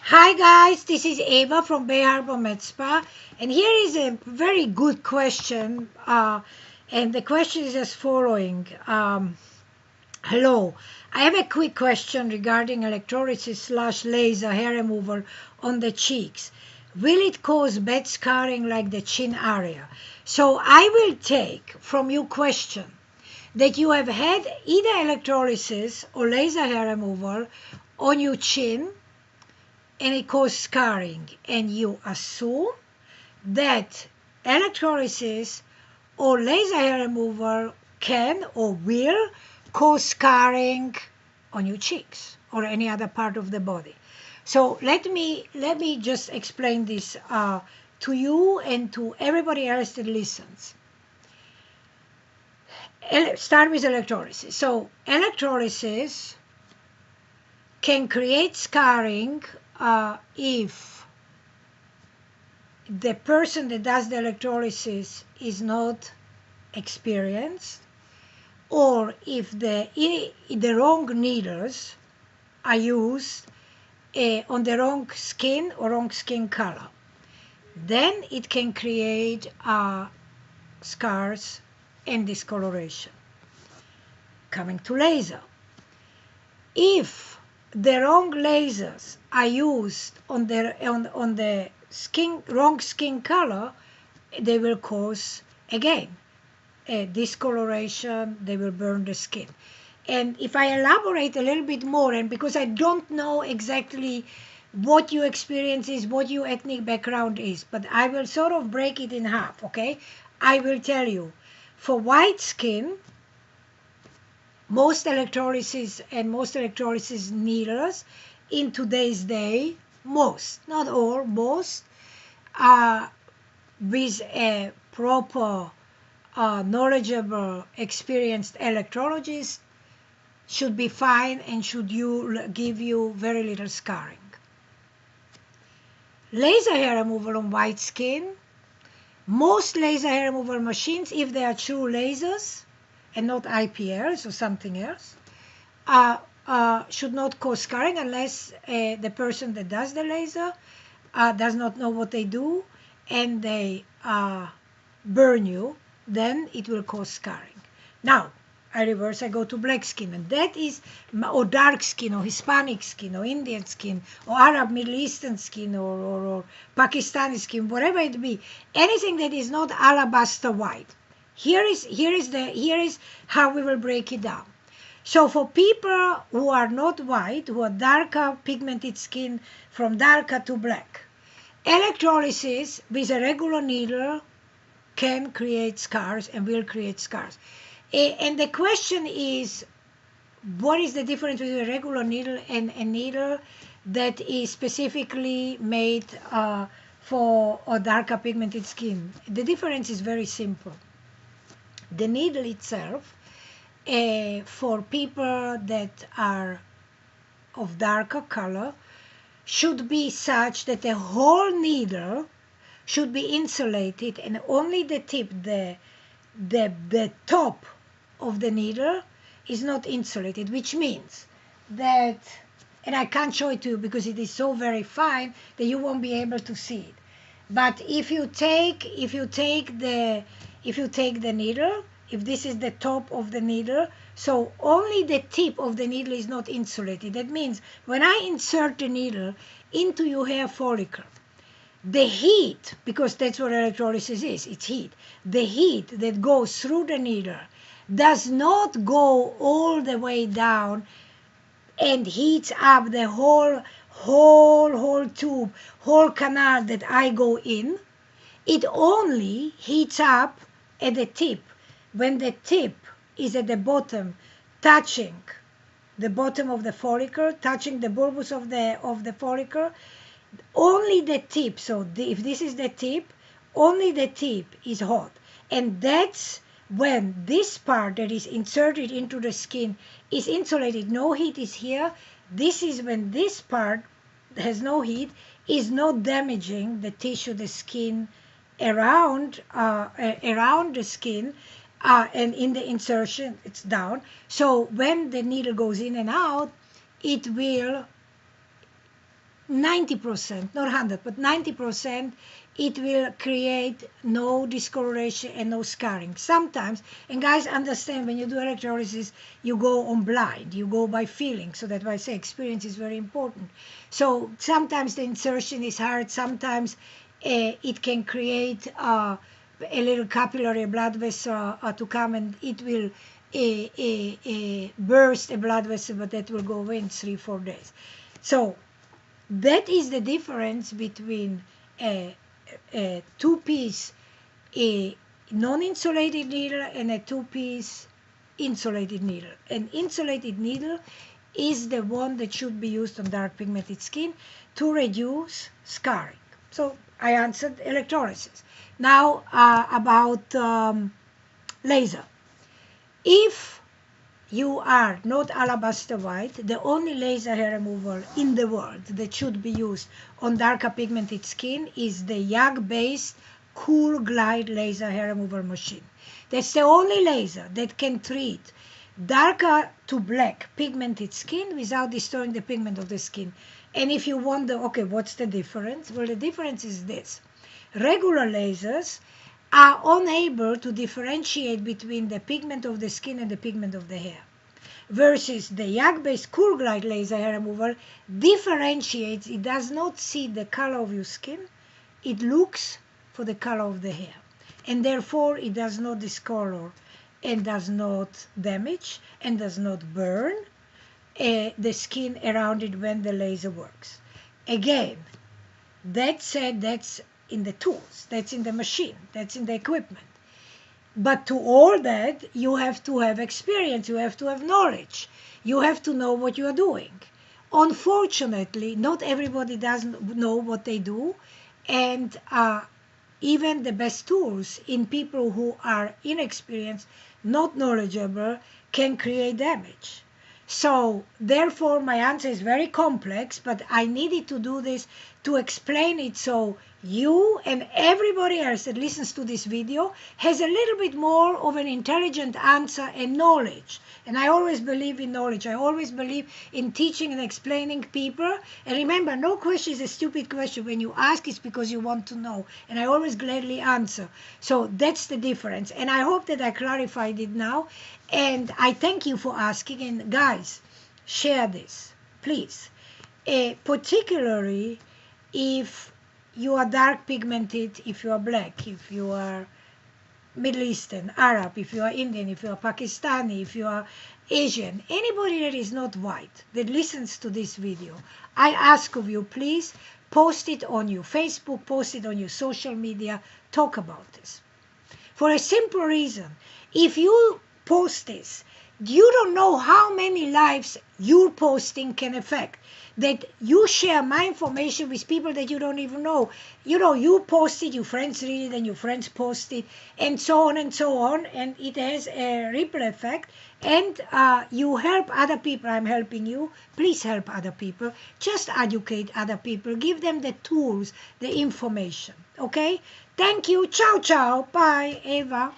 Hi guys, this is Eva from Bay Harbor Med Spa, and here is a very good question. And the question is as following. Hello, I have a quick question regarding electrolysis slash laser hair removal on the cheeks. Will it cause bad scarring like the chin area? So I will take from your question that you have had either electrolysis or laser hair removal on your chin and it causes scarring, and you assume that electrolysis or laser hair removal can or will cause scarring on your cheeks or any other part of the body. So let me just explain this to you and to everybody else that listens. Start with electrolysis. So electrolysis can create scarring if the person that does the electrolysis is not experienced, or if the wrong needles are used on the wrong skin or wrong skin color, then it can create scars and discoloration. Coming to laser, if the wrong lasers are used on the skin, wrong skin color, they will cause again discoloration. They will burn the skin. And if I elaborate a little bit more, and because I don't know exactly what your experience is, what your ethnic background is, but I will sort of break it in half. Okay, I will tell you, for white skin, most electrolysis needles in today's day, most, not all, most, with a proper, knowledgeable, experienced electrologist, should be fine and should give you very little scarring. Laser hair removal on white skin, most laser hair removal machines, if they are true lasers and not IPLs or something else, should not cause scarring unless the person that does the laser does not know what they do and they burn you, then it will cause scarring. Now, I reverse, I go to black skin, and that is, or dark skin, or Hispanic skin, or Indian skin, or Arab, Middle Eastern skin, or Pakistani skin, whatever it be, anything that is not alabaster white. Here is how we will break it down. So for people who are not white, who are darker pigmented skin from darker to black, electrolysis with a regular needle can create scars and will create scars. And the question is, what is the difference between a regular needle and a needle that is specifically made for a darker pigmented skin? The difference is very simple. The needle itself, for people that are of darker color, should be such that the whole needle should be insulated, and only the tip, the top of the needle is not insulated, which means that, and I can't show it to you because it is so very fine that you won't be able to see it. But if you take the needle, if this is the top of the needle, so only the tip of the needle is not insulated. That means when I insert the needle into your hair follicle, the heat, because that's what electrolysis is, it's heat. The heat that goes through the needle does not go all the way down and heats up the whole tube, whole canal that I go in. It only heats up at the tip. When the tip is at the bottom, touching the bottom of the follicle, touching the bulbous of the follicle, only the tip, so if this is the tip, only the tip is hot. And that's when this part that is inserted into the skin is insulated, no heat is here. This is when this part has no heat, is not damaging the tissue, the skin around the skin, and in the insertion it's down. So when the needle goes in and out, it will 90%, not 100, but 90%, it will create no discoloration and no scarring. Sometimes, and guys understand when you do electrolysis, you go on blind, you go by feeling. So that's why I say experience is very important. So sometimes the insertion is hard, sometimes it can create a little capillary blood vessel to come, and it will burst a blood vessel, but that will go away in 3-4 days. So that is the difference between a two-piece non-insulated needle and a two-piece insulated needle. An insulated needle is the one that should be used on dark pigmented skin to reduce scarring. So I answered electrolysis. Now about laser. If you are not alabaster white, the only laser hair removal in the world that should be used on darker pigmented skin is the YAG-based Cool Glide laser hair removal machine. That's the only laser that can treat darker to black pigmented skin without destroying the pigment of the skin. And if you wonder, okay, what's the difference? Well, the difference is this. Regular lasers are unable to differentiate between the pigment of the skin and the pigment of the hair. Versus the YAG-based Cool Glide laser hair removal differentiates, it does not see the color of your skin, it looks for the color of the hair. And therefore it does not discolor and does not damage and does not burn the skin around it when the laser works. Again, that said, that's in the tools, that's in the machine, that's in the equipment. But to all that, you have to have experience, you have to have knowledge, you have to know what you are doing. Unfortunately, not everybody does know what they do, and even the best tools in people who are inexperienced, not knowledgeable, can create damage. So therefore my answer is very complex, but I needed to do this to explain it so you and everybody else that listens to this video has a little bit more of an intelligent answer and knowledge. And I always believe in knowledge. I always believe in teaching and explaining people. And remember, no question is a stupid question. When you ask, it's because you want to know. And I always gladly answer. So that's the difference. And I hope that I clarified it now. And I thank you for asking. And guys, share this, please. Particularly if you are dark pigmented, if you are black, if you are Middle Eastern, Arab, if you are Indian, if you are Pakistani, if you are Asian, anybody that is not white that listens to this video, I ask of you, please post it on your Facebook, post it on your social media, talk about this. For a simple reason, if you post this, you don't know how many lives your posting can affect. That you share my information with people that you don't even know. You know, you post it, your friends read it, and your friends post it, and so on and so on, and it has a ripple effect, and you help other people. I'm helping you. Please help other people. Just educate other people. Give them the tools, the information. Okay? Thank you. Ciao, ciao. Bye, Eva.